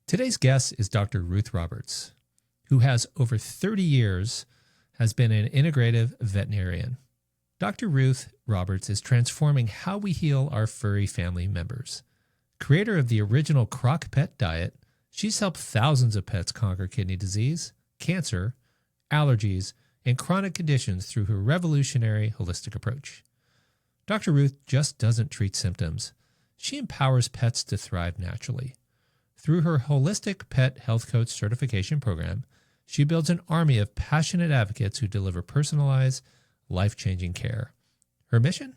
Today's guest is Dr. Ruth Roberts, who has over 30 years has been an integrative veterinarian. Dr. Ruth Roberts is transforming how we heal our furry family members. Creator of the original CrockPET Diet, she's helped thousands of pets conquer kidney disease, cancer, allergies, and chronic conditions through her revolutionary holistic approach. Dr. Ruth just doesn't treat symptoms. She empowers pets to thrive naturally. Through her Holistic Pet Health Coach certification program, she builds an army of passionate advocates who deliver personalized, life-changing care. Her mission?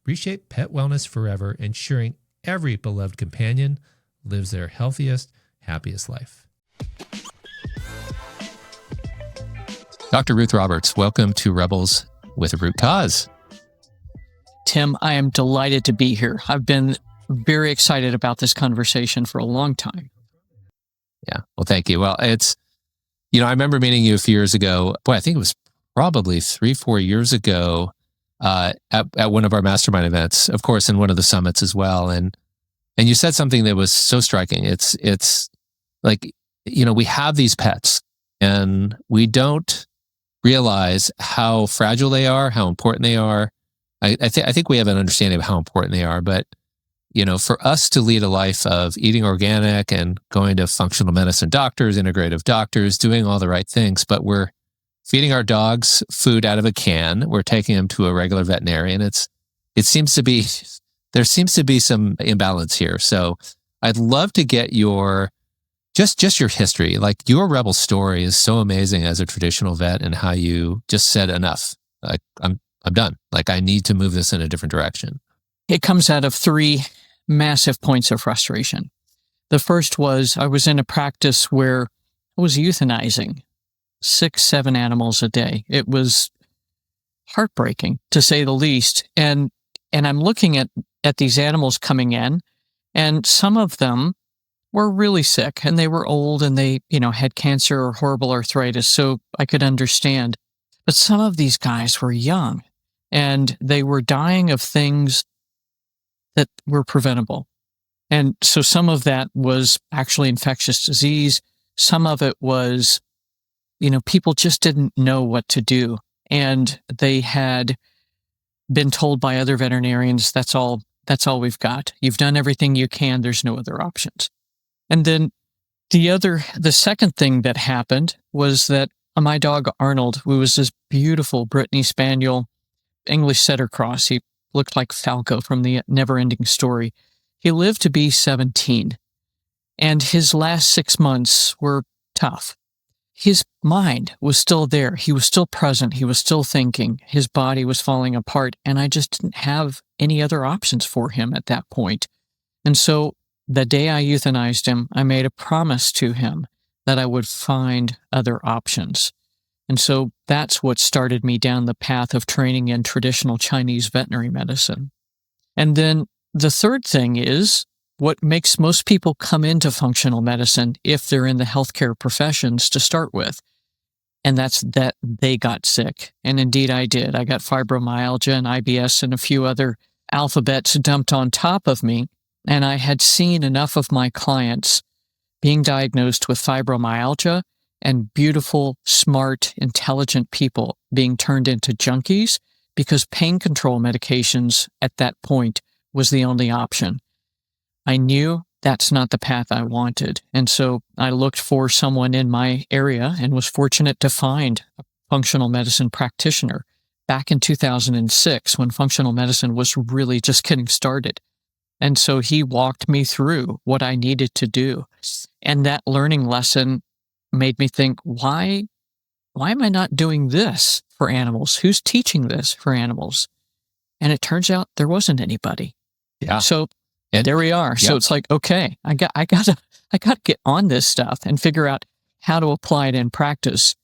Reshape pet wellness forever, ensuring every beloved companion lives their healthiest, happiest life. Dr. Ruth Roberts, welcome to Rebels with a Root Cause. Tim, I am delighted to be here. I've been very excited about this conversation for a long time. Yeah, well, thank you. Well, I remember meeting you a few years ago. Boy, I think it was probably 3-4 years ago at one of our mastermind events, of course, in one of the summits as well. And you said something that was so striking. It's like, we have these pets and we don't realize how fragile they are, how important they are. I think we have an understanding of how important they are, but for us to lead a life of eating organic and going to functional medicine doctors, integrative doctors, doing all the right things, but we're feeding our dogs food out of a can. We're taking them to a regular veterinarian. There seems to be some imbalance here. So I'd love to get your your history. Like, your rebel story is so amazing as a traditional vet, and how you just said enough. Like, I'm done. Like, I need to move this in a different direction. It comes out of 3 massive points of frustration. The first was I was in a practice where I was euthanizing 6-7 animals a day. It was heartbreaking, to say the least. And I'm looking at these animals coming in, and some of them were really sick, and they were old, and they, had cancer or horrible arthritis, so I could understand. But some of these guys were young, and they were dying of things that were preventable. And so some of that was actually infectious disease. Some of it was, people just didn't know what to do. And they had been told by other veterinarians, that's all we've got. You've done everything you can. There's no other options. And then the second thing that happened was that my dog Arnold, who was this beautiful Brittany Spaniel, English Setter Cross, he looked like Falco from the Never-Ending Story. He lived to be 17, and his last 6 months were tough. His mind was still there. He was still present. He was still thinking. His body was falling apart, and I just didn't have any other options for him at that point. And so the day I euthanized him, I made a promise to him that I would find other options. And so that's what started me down the path of training in traditional Chinese veterinary medicine. And then the third thing is what makes most people come into functional medicine if they're in the healthcare professions to start with. And that's that they got sick. And indeed I did. I got fibromyalgia and IBS and a few other alphabets dumped on top of me. And I had seen enough of my clients being diagnosed with fibromyalgia and beautiful, smart, intelligent people being turned into junkies because pain control medications at that point was the only option. I knew that's not the path I wanted. And so I looked for someone in my area and was fortunate to find a functional medicine practitioner back in 2006 when functional medicine was really just getting started. And so he walked me through what I needed to do. And that learning lesson made me think, why am I not doing this for animals? Who's teaching this for animals? And it turns out there wasn't anybody. Yeah. So there we are. Yep. So it's like, okay, I gotta get on this stuff and figure out how to apply it in practice.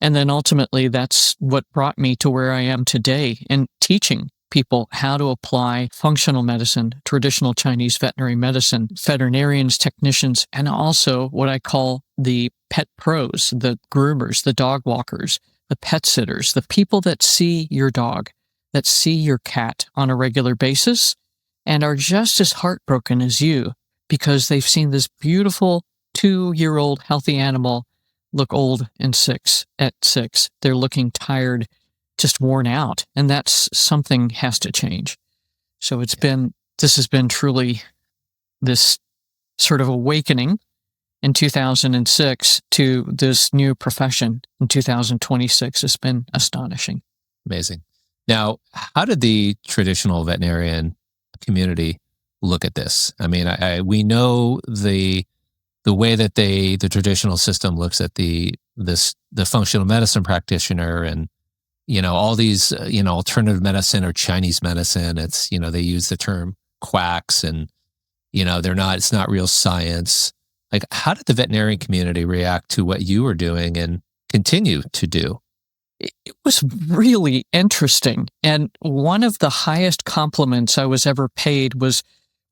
And then ultimately that's what brought me to where I am today in teaching people how to apply functional medicine, traditional Chinese veterinary medicine, veterinarians, technicians, and also what I call the pet pros, the groomers, the dog walkers, the pet sitters, the people that see your dog, that see your cat on a regular basis and are just as heartbroken as you because they've seen this beautiful 2-year-old healthy animal look old at 6. They're looking tired, just worn out. And that's something has to change. So this has been truly this sort of awakening in 2006 to this new profession in 2026. It's been astonishing. Amazing. Now, how did the traditional veterinarian community look at this? I mean, we know the way that the traditional system looks at the functional medicine practitioner and, all these, alternative medicine or Chinese medicine. It's, they use the term quacks and, it's not real science. Like, how did the veterinarian community react to what you were doing and continue to do? It was really interesting. And one of the highest compliments I was ever paid was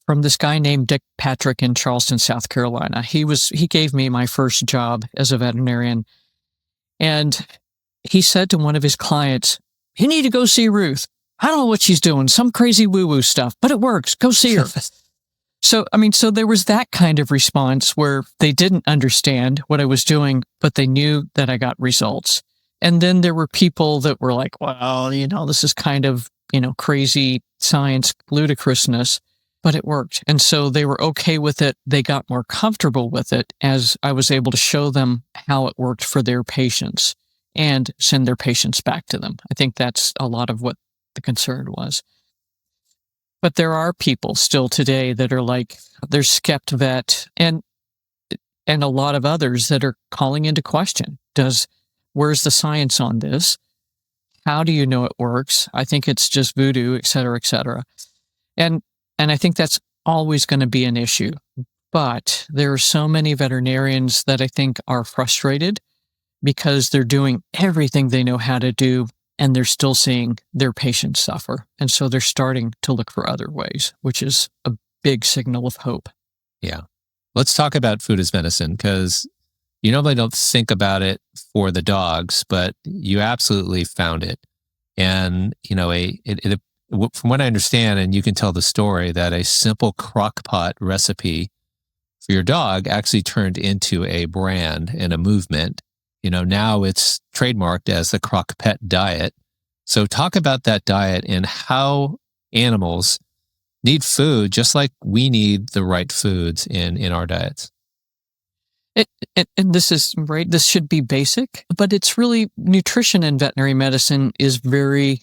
from this guy named Dick Patrick in Charleston, South Carolina. He gave me my first job as a veterinarian. And he said to one of his clients, "You need to go see Ruth. I don't know what she's doing, some crazy woo-woo stuff, but it works. Go see her." So there was that kind of response where they didn't understand what I was doing, but they knew that I got results. And then there were people that were like, well, this is kind of, crazy science ludicrousness, but it worked. And so they were okay with it. They got more comfortable with it as I was able to show them how it worked for their patients and send their patients back to them. I think that's a lot of what the concern was. But there are people still today that are like, there's Skept Vet and a lot of others that are calling into question. Where's the science on this? How do you know it works? I think it's just voodoo, et cetera, et cetera. And I think that's always going to be an issue. But there are so many veterinarians that I think are frustrated because they're doing everything they know how to do and they're still seeing their patients suffer. And so they're starting to look for other ways, which is a big signal of hope. Yeah. Let's talk about food as medicine, because you normally don't think about it for the dogs, but you absolutely found it. And, from what I understand, and you can tell the story, that a simple CrockPET recipe for your dog actually turned into a brand and a movement. Now it's trademarked as the CrockPET Diet. So talk about that diet and how animals need food just like we need the right foods in our diets. And this is right. This should be basic, but it's really nutrition in veterinary medicine is very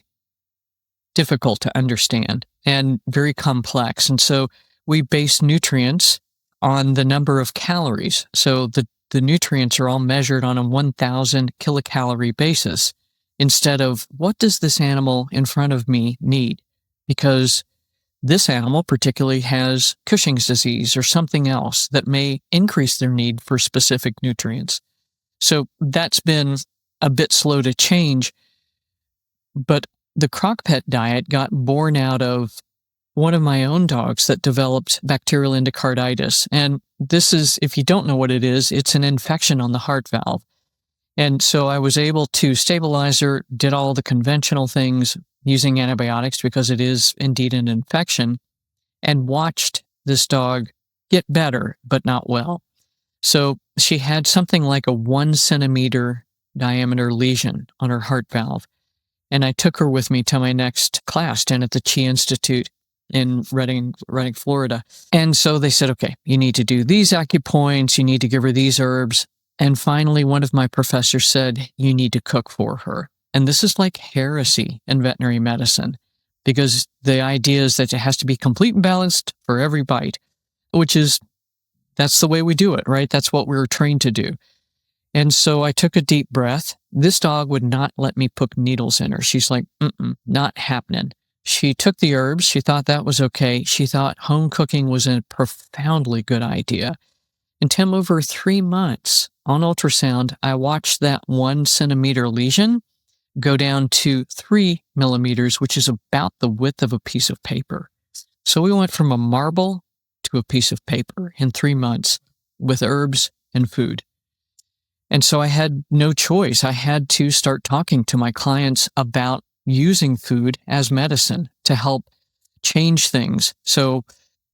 difficult to understand and very complex. And so we base nutrients on the number of calories. So the nutrients are all measured on a 1,000 kilocalorie basis instead of what does this animal in front of me need? Because this animal particularly has Cushing's disease or something else that may increase their need for specific nutrients. So that's been a bit slow to change. But the CrockPET diet got born out of one of my own dogs that developed bacterial endocarditis. And this is, if you don't know what it is, it's an infection on the heart valve. And so I was able to stabilize her, did all the conventional things using antibiotics because it is indeed an infection, and watched this dog get better, but not well. So she had something like a 1 centimeter diameter lesion on her heart valve. And I took her with me to my next class down at the Chi Institute in Redding, Florida. And so they said, okay, you need to do these acupoints, you need to give her these herbs. And finally, one of my professors said, you need to cook for her. And this is like heresy in veterinary medicine because the idea is that it has to be complete and balanced for every bite, that's the way we do it, right? That's what we're trained to do. And so I took a deep breath. This dog would not let me put needles in her. She's like, not happening. She took the herbs. She thought that was okay. She thought home cooking was a profoundly good idea. And Tim, over 3 months on ultrasound, I watched that 1 centimeter lesion go down to 3 millimeters, which is about the width of a piece of paper. So we went from a marble to a piece of paper in 3 months with herbs and food. And so I had no choice. I had to start talking to my clients about using food as medicine to help change things. So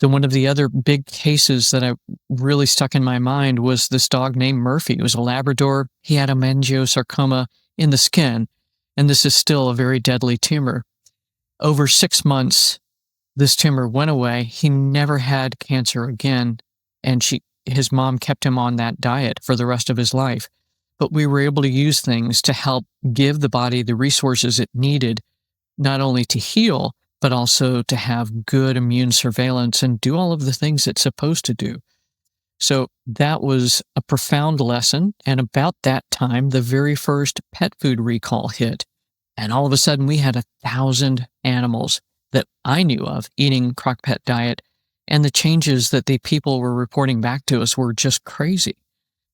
One of the other big cases that I really stuck in my mind was this dog named Murphy. It was a Labrador. He had a meningiosarcoma in the skin, and this is still a very deadly tumor. Over 6 months, this tumor went away. He never had cancer again, and his mom kept him on that diet for the rest of his life. But we were able to use things to help give the body the resources it needed, not only to heal, but also to have good immune surveillance and do all of the things it's supposed to do. So that was a profound lesson. And about that time, the very first pet food recall hit. And all of a sudden, we had 1,000 animals that I knew of eating CrockPET Diet. And the changes that the people were reporting back to us were just crazy.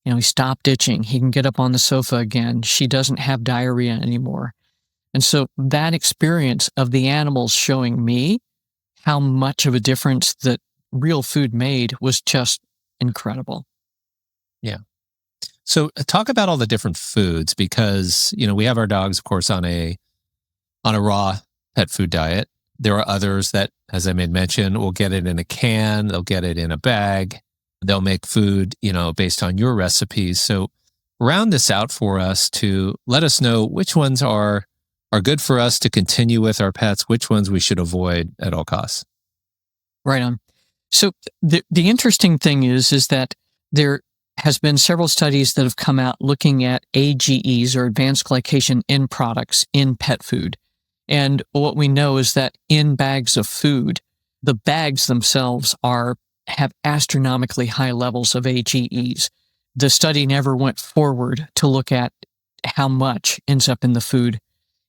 He stopped itching. He can get up on the sofa again. She doesn't have diarrhea anymore. And so that experience of the animals showing me how much of a difference that real food made was just incredible. Yeah. So talk about all the different foods, because, we have our dogs, of course, on a raw pet food diet. There are others that, as I made mention, will get it in a can, they'll get it in a bag, they'll make food, based on your recipes. So round this out for us to let us know which ones are good for us to continue with our pets, which ones we should avoid at all costs. Right on. So the interesting thing is that there has been several studies that have come out looking at AGEs, or advanced glycation end products, in pet food. And what we know is that in bags of food, the bags themselves have astronomically high levels of AGEs. The study never went forward to look at how much ends up in the food.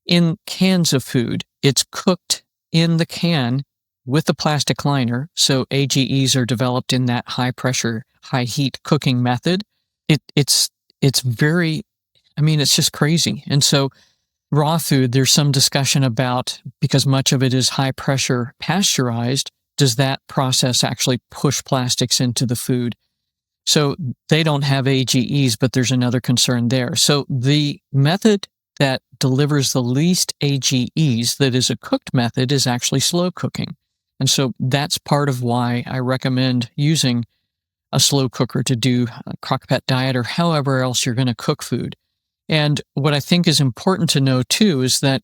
In cans of food, it's cooked in the can with the plastic liner, so AGEs are developed in that high pressure, high heat cooking method. It's very, it's just crazy. And so raw food, there's some discussion about, because much of it is high pressure pasteurized, does that process actually push plastics into the food? So they don't have AGEs, but there's another concern there. So the method that delivers the least AGEs, that is a cooked method, is actually slow cooking. And so that's part of why I recommend using a slow cooker to do a CrockPET Diet or however else you're going to cook food. And what I think is important to know too is that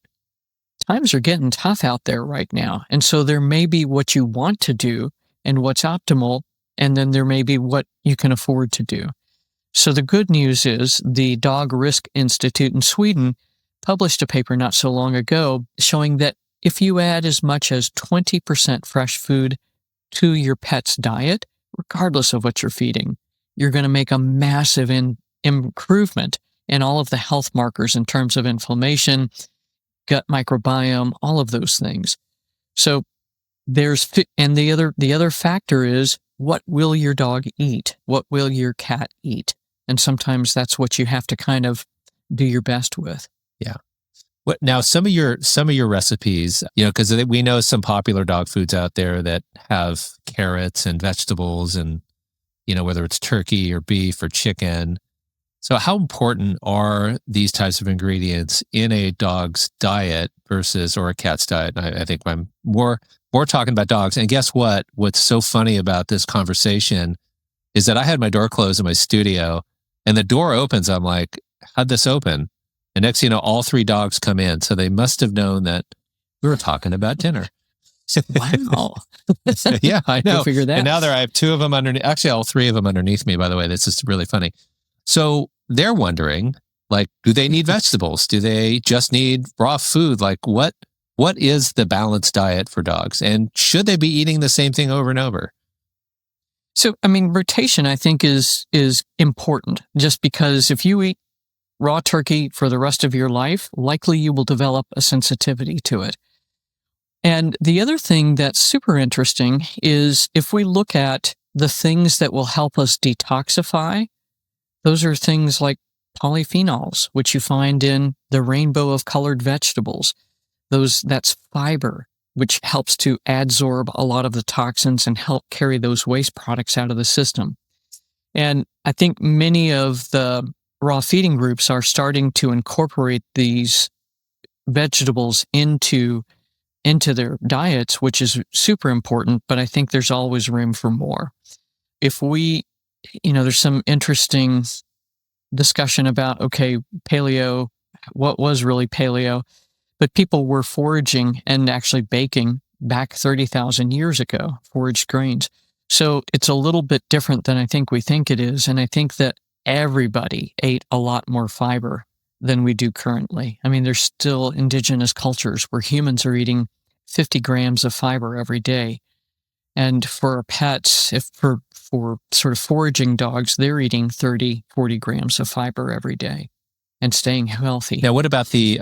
times are getting tough out there right now. And so there may be what you want to do and what's optimal, and then there may be what you can afford to do. So the good news is the Dog Risk Institute in Sweden published a paper not so long ago showing that if you add as much as 20% fresh food to your pet's diet, regardless of what you're feeding, you're going to make a massive improvement in all of the health markers in terms of inflammation, gut microbiome, all of those things. So and the other factor is, what will your dog eat? What will your cat eat? And sometimes that's what you have to kind of do your best with. Yeah. Now, some of your recipes, because we know some popular dog foods out there that have carrots and vegetables, and whether it's turkey or beef or chicken. So how important are these types of ingredients in a dog's diet or a cat's diet? I think I'm more talking about dogs. And guess what? What's so funny about this conversation is that I had my door closed in my studio, and the door opens. I'm like, how'd this open? And next thing you know, all 3 dogs come in. So they must have known that we were talking about dinner. Wow. Yeah, I know. Go figure that. And now I have 2 of them underneath. Actually, all 3 of them underneath me, by the way. This is really funny. So they're wondering, do they need vegetables? Do they just need raw food? What is the balanced diet for dogs? And should they be eating the same thing over and over? So, rotation, I think, is important, just because if you eat raw turkey for the rest of your life, likely you will develop a sensitivity to it. And the other thing that's super interesting is if we look at the things that will help us detoxify, those are things like polyphenols, which you find in the rainbow of colored vegetables. That's fiber, which helps to adsorb a lot of the toxins and help carry those waste products out of the system. And I think many of the raw feeding groups are starting to incorporate these vegetables into into their diets, which is super important, but I think there's always room for more. If we, there's some interesting discussion about, okay, paleo, what was really paleo? But people were foraging and actually baking back 30,000 years ago, foraged grains. So it's a little bit different than I think we think it is. And I think that everybody ate a lot more fiber than we do currently. I mean, there's still indigenous cultures where humans are eating 50 grams of fiber every day. And for our pets, if for sort of foraging dogs, they're eating 30, 40 grams of fiber every day and staying healthy. Now, what about the,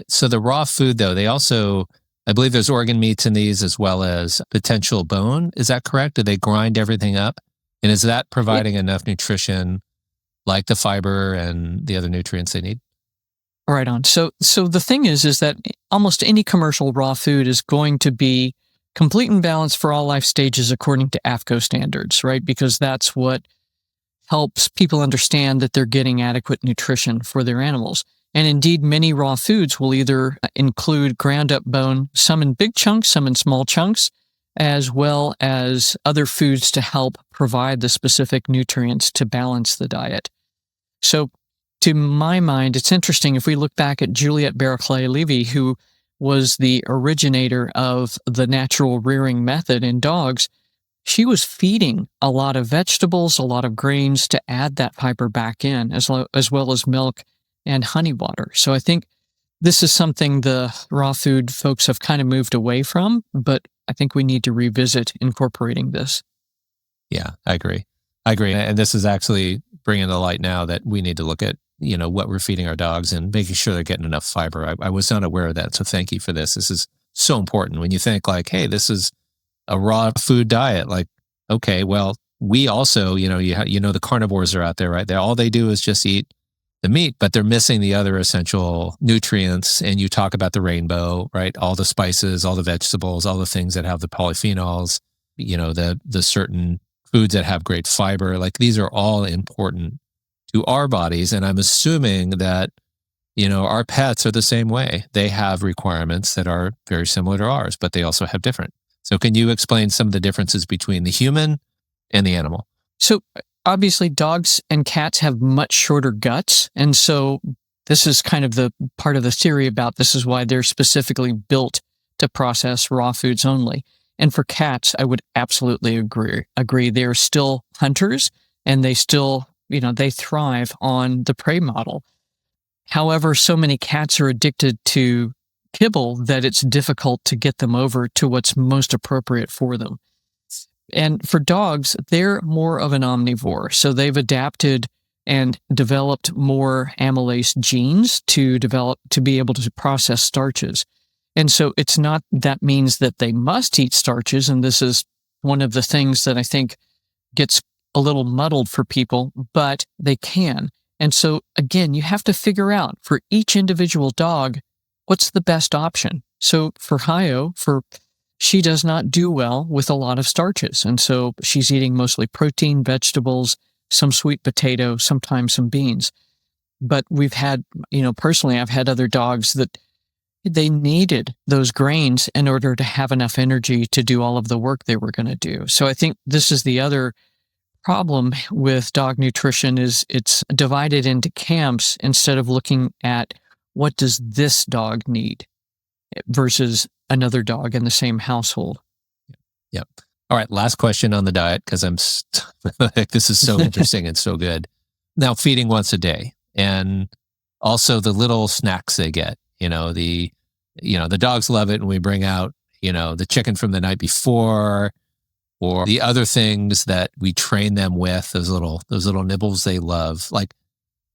so the raw food though, they also, I believe there's organ meats in these as well as potential bone. Is that correct? Do they grind everything up? And is that providing enough nutrition like the fiber and the other nutrients they need? Right on. So the thing is that almost any commercial raw food is going to be complete and balanced for all life stages according to AFCO standards, right? Because that's what helps people understand that they're getting adequate nutrition for their animals. And indeed, many raw foods will either include ground up bone, some in big chunks, some in small chunks, as well as other foods to help provide the specific nutrients to balance the diet. So to my mind, it's interesting if we look back at Juliette Barclay-Levy, who was the originator of the natural rearing method in dogs. She was feeding a lot of vegetables, a lot of grains to add that fiber back in, as well as milk and honey water. So I think this is something the raw food folks have kind of moved away from, but I think we need to revisit incorporating this. Yeah, I agree. And this is actually bringing to light now that we need to look at, what we're feeding our dogs and making sure they're getting enough fiber. I was not aware of that. So thank you for this. This is so important when you think like, hey, this is a raw food diet. Like, okay, well, we also, the carnivores are out there, right? All they do is just eat the meat, but they're missing the other essential nutrients. And you talk about the rainbow, right? All the spices, all the vegetables, all the things that have the polyphenols, the certain foods that have great fiber. Like these are all important to our bodies. And I'm assuming that, our pets are the same way. They have requirements that are very similar to ours, but they also have different. So can you explain some of the differences between the human and the animal? So obviously dogs and cats have much shorter guts. And so this is kind of the part of the theory about this is why they're specifically built to process raw foods only. And for cats, I would absolutely agree. They're still hunters and they still, they thrive on the prey model. However, so many cats are addicted to kibble that it's difficult to get them over to what's most appropriate for them. And for dogs, they're more of an omnivore. So they've adapted and developed more amylase genes to be able to process starches. And so it's not that means that they must eat starches. And this is one of the things that I think gets a little muddled for people, but they can. And so again, you have to figure out for each individual dog, what's the best option? So for Hayo, she does not do well with a lot of starches. And so she's eating mostly protein, vegetables, some sweet potato, sometimes some beans. But we've had, personally, I've had other dogs that they needed those grains in order to have enough energy to do all of the work they were going to do. So I think this is the other problem with dog nutrition is it's divided into camps instead of looking at what does this dog need versus another dog in the same household. Yep. All right. Last question on the diet, because this is so interesting and so good. Now, feeding once a day and also the little snacks they get, the dogs love it. And we bring out, the chicken from the night before or the other things that we train them with, those little nibbles they love. Like,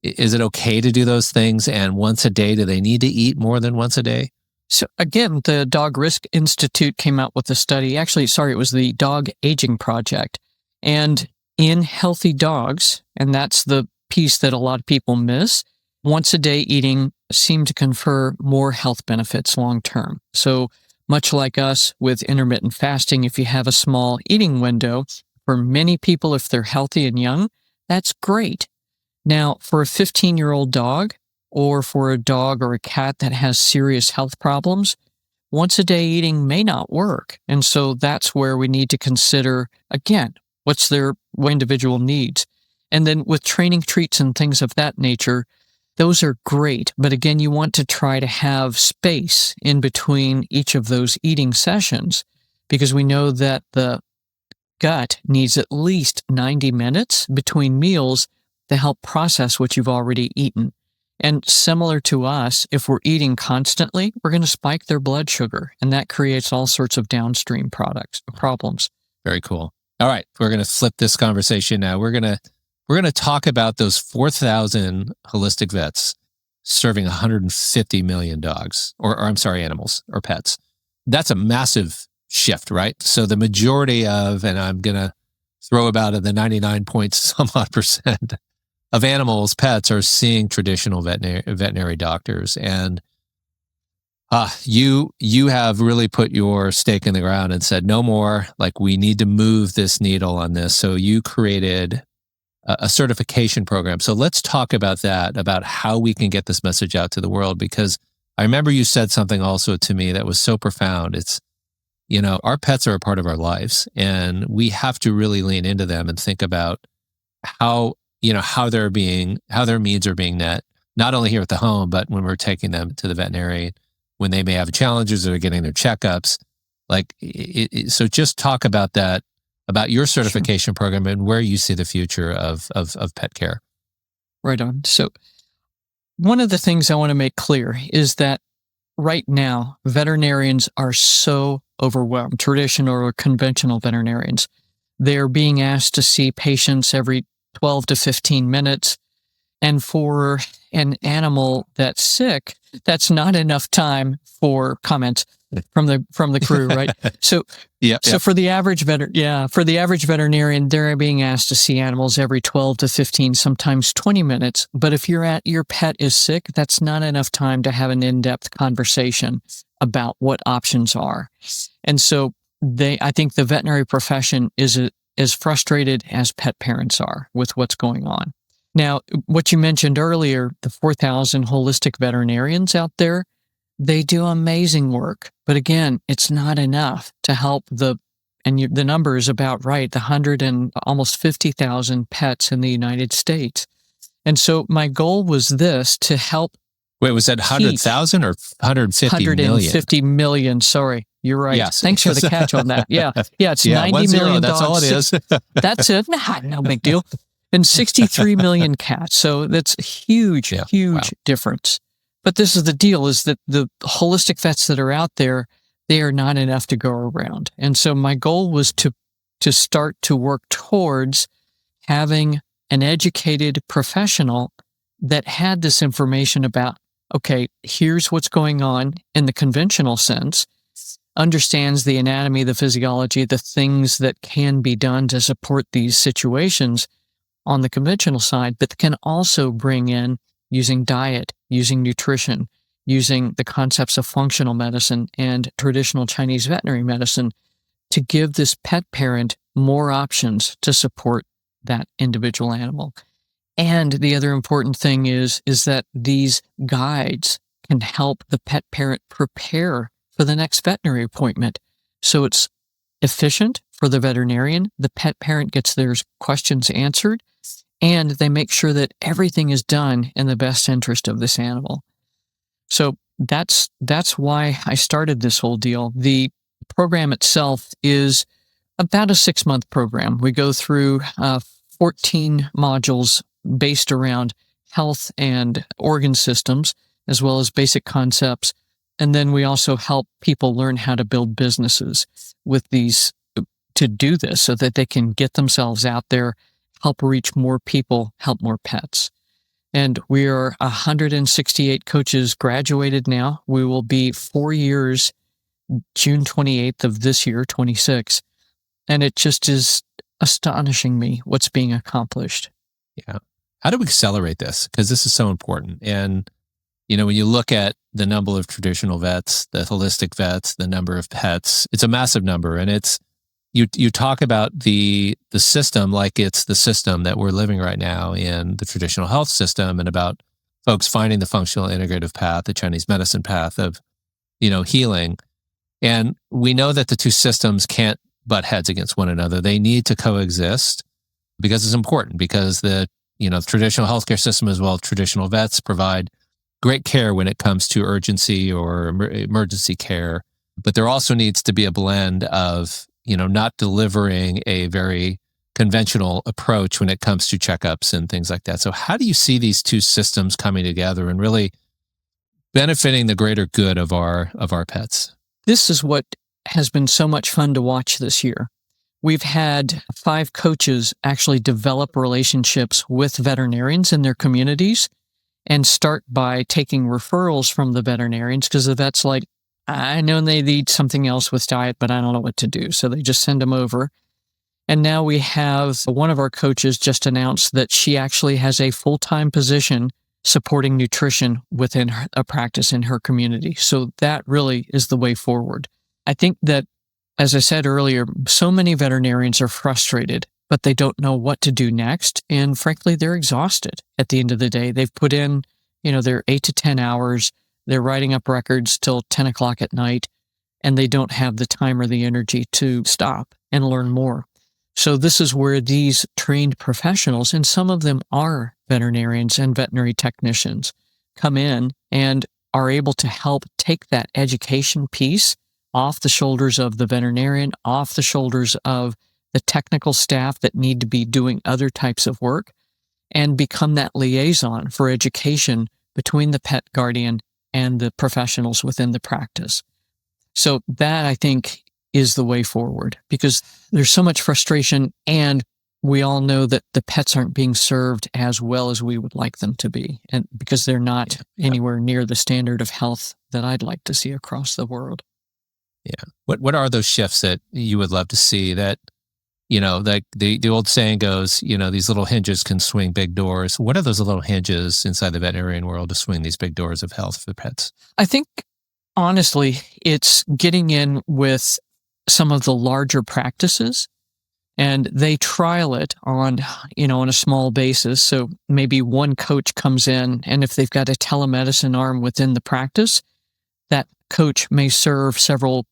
is it okay to do those things? And once a day, do they need to eat more than once a day? So again, the Dog Risk Institute came out with a study. Actually, it was the Dog Aging Project. And in healthy dogs, and that's the piece that a lot of people miss, once a day eating seemed to confer more health benefits long term. So much like us with intermittent fasting, if you have a small eating window, for many people, if they're healthy and young, that's great. Now, for a 15-year-old dog, or for a dog or a cat that has serious health problems, once a day eating may not work. And so that's where we need to consider, again, what's their individual needs. And then with training treats and things of that nature, those are great. But again, you want to try to have space in between each of those eating sessions, because we know that the gut needs at least 90 minutes between meals to help process what you've already eaten. And similar to us, if we're eating constantly, we're going to spike their blood sugar, and that creates all sorts of downstream problems. Very cool. All right, we're going to flip this conversation now. We're going to talk about those 4,000 holistic vets serving 150 million dogs, or I'm sorry, animals or pets. That's a massive shift, right? So the majority of, and I'm going to throw about the 99 point some odd percent of animals, pets, are seeing traditional veterinary doctors. And you have really put your stake in the ground and said, no more, like we need to move this needle on this. So you created a certification program. So let's talk about that, about how we can get this message out to the world, because I remember you said something also to me that was so profound. It's, our pets are a part of our lives, and we have to really lean into them and think about how their needs are being met, not only here at the home, but when we're taking them to the veterinary, when they may have challenges or getting their checkups. So just talk about that, about your certification program and where you see the future of pet care. Right on. So one of the things I want to make clear is that right now, veterinarians are so overwhelmed, traditional or conventional veterinarians. They're being asked to see patients every 12 to 15 minutes. And for an animal that's sick, that's not enough time for comments from the crew, right? So, So for the average veterinarian, they're being asked to see animals every 12 to 15, sometimes 20 minutes. But if your pet is sick, that's not enough time to have an in-depth conversation about what options are. And so I think the veterinary profession is as frustrated as pet parents are with what's going on. Now, what you mentioned earlier, the 4,000 holistic veterinarians out there, they do amazing work. But again, it's not enough to help the number is about right, the 100 and almost 50,000 pets in the United States. And so my goal was to help. Wait, was that 100,000 or 150 million? 150 million, sorry. You're right. Yes. Thanks for the catch on that. Yeah, it's 90 million dogs. That's all it is. That's it. No big deal. And 63 million cats. So that's huge difference. But this is the deal, is that the holistic vets that are out there, they are not enough to go around. And so my goal was to start to work towards having an educated professional that had this information about, okay, here's what's going on in the conventional sense, understands the anatomy, the physiology, the things that can be done to support these situations on the conventional side, but can also bring in using diet, using nutrition, using the concepts of functional medicine and traditional Chinese veterinary medicine to give this pet parent more options to support that individual animal. And the other important thing is that these guides can help the pet parent prepare for the next veterinary appointment. So it's efficient for the veterinarian. The pet parent gets their questions answered, and they make sure that everything is done in the best interest of this animal. So that's why I started this whole deal. The program itself is about a 6-month program. We go through 14 modules based around health and organ systems, as well as basic concepts. And then we also help people learn how to build businesses with these to do this so that they can get themselves out there, help reach more people, help more pets. And we are 168 coaches graduated now. We will be 4 years, June 28th of this year, 26. And it just is astonishing me what's being accomplished. Yeah. How do we accelerate this? Because this is so important. And, when you look at the number of traditional vets, the holistic vets, the number of pets, it's a massive number. And it's, you talk about the system like it's the system that we're living right now in the traditional health system, and about folks finding the functional integrative path, the Chinese medicine path of, healing. And we know that the two systems can't butt heads against one another. They need to coexist because it's important, because the traditional healthcare system as well as traditional vets provide great care when it comes to urgency or emergency care. But there also needs to be a blend of, not delivering a very conventional approach when it comes to checkups and things like that. So how do you see these two systems coming together and really benefiting the greater good of our pets? This is what has been so much fun to watch this year. We've had 5 coaches actually develop relationships with veterinarians in their communities and start by taking referrals from the veterinarians, because the vet's like, I know they need something else with diet, but I don't know what to do. So they just send them over. And now we have one of our coaches just announced that she actually has a full-time position supporting nutrition within a practice in her community. So that really is the way forward. I think that, as I said earlier, so many veterinarians are frustrated, but they don't know what to do next. And frankly, they're exhausted at the end of the day. They've put in, their 8 to 10 hours. They're writing up records till 10 o'clock at night, and they don't have the time or the energy to stop and learn more. So this is where these trained professionals, and some of them are veterinarians and veterinary technicians, come in and are able to help take that education piece off the shoulders of the veterinarian, off the shoulders of the technical staff that need to be doing other types of work, and become that liaison for education between the pet guardian and the professionals within the practice. So that, I think, is the way forward, because there's so much frustration, and we all know that the pets aren't being served as well as we would like them to be, and because they're not anywhere near the standard of health that I'd like to see across the world. Yeah. What are those shifts that you would love to see that, like the old saying goes, these little hinges can swing big doors. What are those little hinges inside the veterinarian world to swing these big doors of health for pets? I think, honestly, it's getting in with some of the larger practices, and they trial it on a small basis. So maybe one coach comes in, and if they've got a telemedicine arm within the practice, that coach may serve several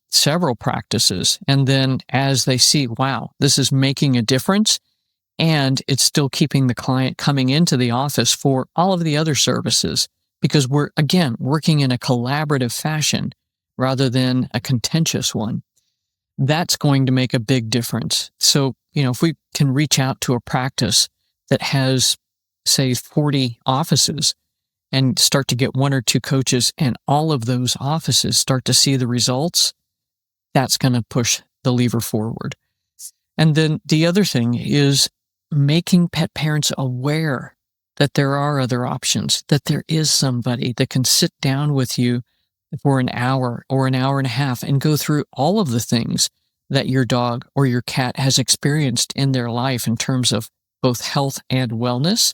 practices. And then as they see, wow, this is making a difference, and it's still keeping the client coming into the office for all of the other services, because we're, again, working in a collaborative fashion rather than a contentious one. That's going to make a big difference. So, if we can reach out to a practice that has, say, 40 offices and start to get 1 or 2 coaches, and all of those offices start to see the results, that's going to push the lever forward. And then the other thing is making pet parents aware that there are other options, that there is somebody that can sit down with you for an hour or an hour and a half and go through all of the things that your dog or your cat has experienced in their life in terms of both health and wellness,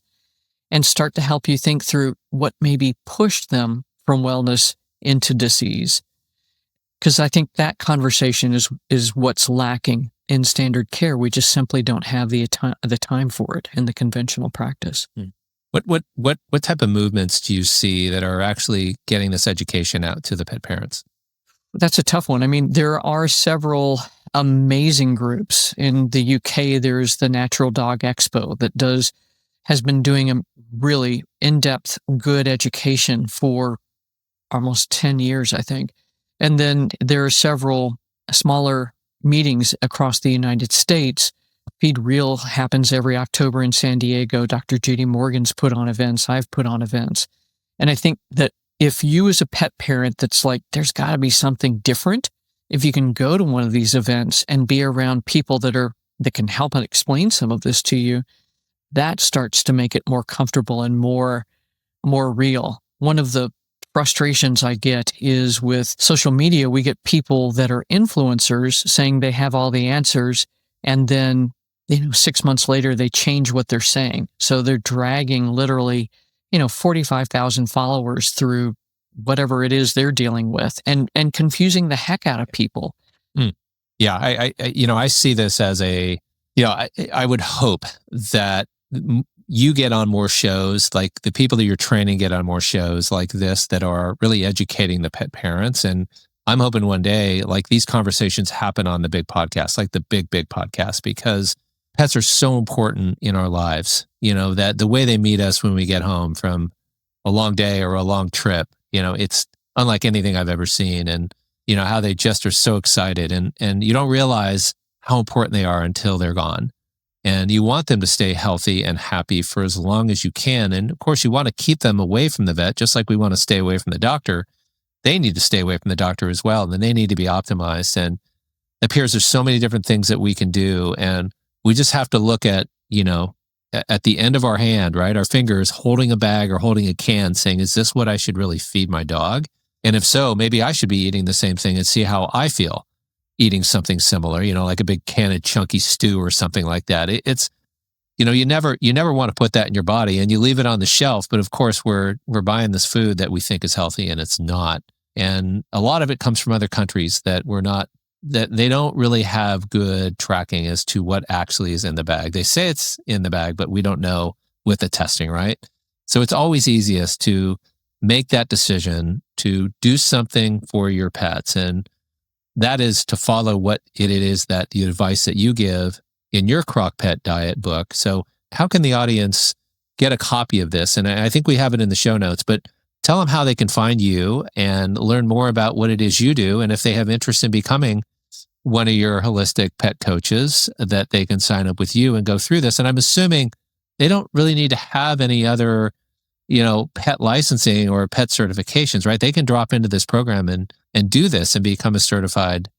and start to help you think through what maybe pushed them from wellness into disease. Because I think that conversation is what's lacking in standard care. We just simply don't have the time for it in the conventional practice. What type of movements do you see that are actually getting this education out to the pet parents? That's a tough one. I mean, there are several amazing groups. In the UK, there's the Natural Dog Expo that has been doing a really in-depth, good education for almost 10 years, I think. And then there are several smaller meetings across the United States. Feed Real happens every October in San Diego. Dr. Judy Morgan's put on events. I've put on events. And I think that if you as a pet parent that's like, there's got to be something different, if you can go to one of these events and be around people that can help and explain some of this to you, that starts to make it more comfortable and more real. One of the frustrations I get is with social media, we get people that are influencers saying they have all the answers, and then 6 months later they change what they're saying. So they're dragging literally 45,000 followers through whatever it is they're dealing with, and confusing the heck out of people. Yeah, I see this as I would hope that you get on more shows, like the people that you're training get on more shows like this that are really educating the pet parents. And I'm hoping one day, like these conversations happen on the big podcast, like the big podcast, because pets are so important in our lives, that the way they meet us when we get home from a long day or a long trip, it's unlike anything I've ever seen. And, how they just are so excited and you don't realize how important they are until they're gone. And you want them to stay healthy and happy for as long as you can. And of course, you want to keep them away from the vet, just like we want to stay away from the doctor. They need to stay away from the doctor as well. And then they need to be optimized. And it appears there's so many different things that we can do. And we just have to look at, at the end of our hand, right? Our fingers holding a bag or holding a can saying, is this what I should really feed my dog? And if so, maybe I should be eating the same thing and see how I feel eating something similar, like a big can of chunky stew or something like that. It's, you never want to put that in your body and you leave it on the shelf. But of course, we're buying this food that we think is healthy and it's not. And a lot of it comes from other countries that they don't really have good tracking as to what actually is in the bag. They say it's in the bag, but we don't know with the testing, right? So it's always easiest to make that decision to do something for your pets. And that is to follow what it is that the advice that you give in your CrockPET Diet book. So how can the audience get a copy of this? And I think we have it in the show notes, but tell them how they can find you and learn more about what it is you do. And if they have interest in becoming one of your holistic pet coaches, that they can sign up with you and go through this. And I'm assuming they don't really need to have any other, pet licensing or pet certifications, right? They can drop into this program and do this and become a certified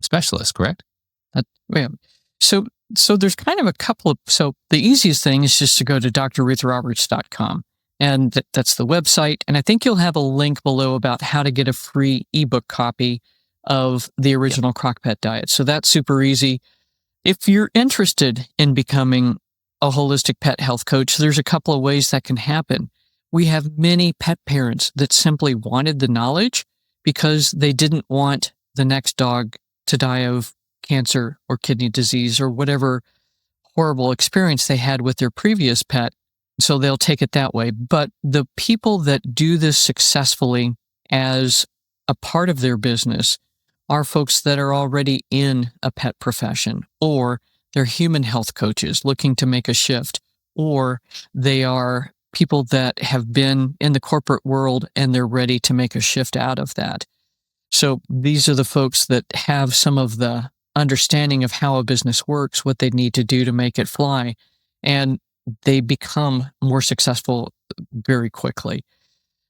specialist, correct? Yeah. So there's kind of a couple of, so the easiest thing is just to go to drruthroberts.com. And that's the website. And I think you'll have a link below about how to get a free ebook copy of the original CrockPET Diet. So that's super easy. If you're interested in becoming a holistic pet health coach, there's a couple of ways that can happen. We have many pet parents that simply wanted the knowledge because they didn't want the next dog to die of cancer or kidney disease or whatever horrible experience they had with their previous pet. So they'll take it that way. But the people that do this successfully as a part of their business are folks that are already in a pet profession, or they're human health coaches looking to make a shift, or they are people that have been in the corporate world and they're ready to make a shift out of that. So these are the folks that have some of the understanding of how a business works, what they need to do to make it fly, and they become more successful very quickly.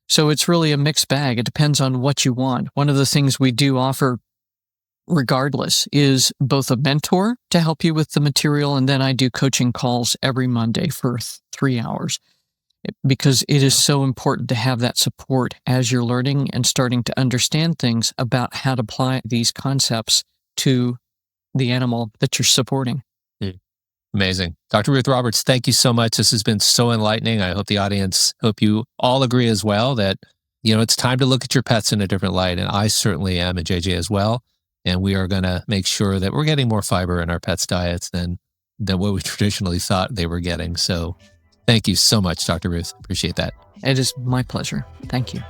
So it's really a mixed bag. It depends on what you want. One of the things we do offer regardless is both a mentor to help you with the material, and then I do coaching calls every Monday for 3 hours because it is so important to have that support as you're learning and starting to understand things about how to apply these concepts to the animal that you're supporting. Amazing. Dr. Ruth Roberts, thank you so much. This has been so enlightening. I hope you all agree as well that, it's time to look at your pets in a different light. And I certainly am, and JJ as well. And we are going to make sure that we're getting more fiber in our pets' diets than what we traditionally thought they were getting. So thank you so much, Dr. Ruth. Appreciate that. It is my pleasure. Thank you.